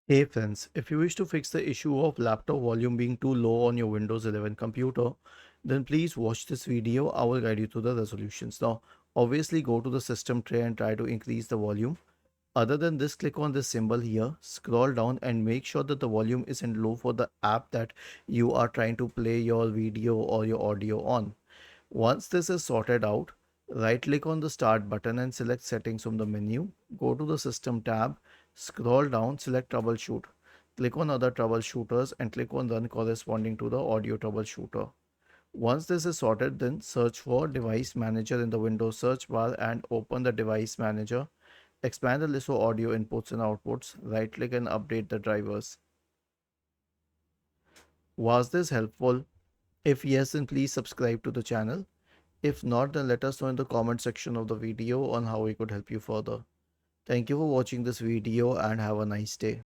Hey friends, if you wish to fix the issue of laptop volume being too low on your Windows 11 computer, then please watch this video. I will guide you through the resolutions. Now, obviously go to the system tray and try to increase the volume. Other than this, click on this symbol here, scroll down and make sure that the volume isn't low for the app that you are trying to play your video or your audio on. Once this is sorted out, right click on the start button and select settings from the menu. Go to the system tab, scroll down, select troubleshoot. Click on other troubleshooters and click on run corresponding to the audio troubleshooter. Once this is sorted, then search for device manager in the Windows search bar and open the device manager. Expand the list of audio inputs and outputs. Right click and update the drivers. Was this helpful? If yes, then please subscribe to the channel. If not, then let us know in the comment section of the video on how we could help you further. Thank you for watching this video and have a nice day.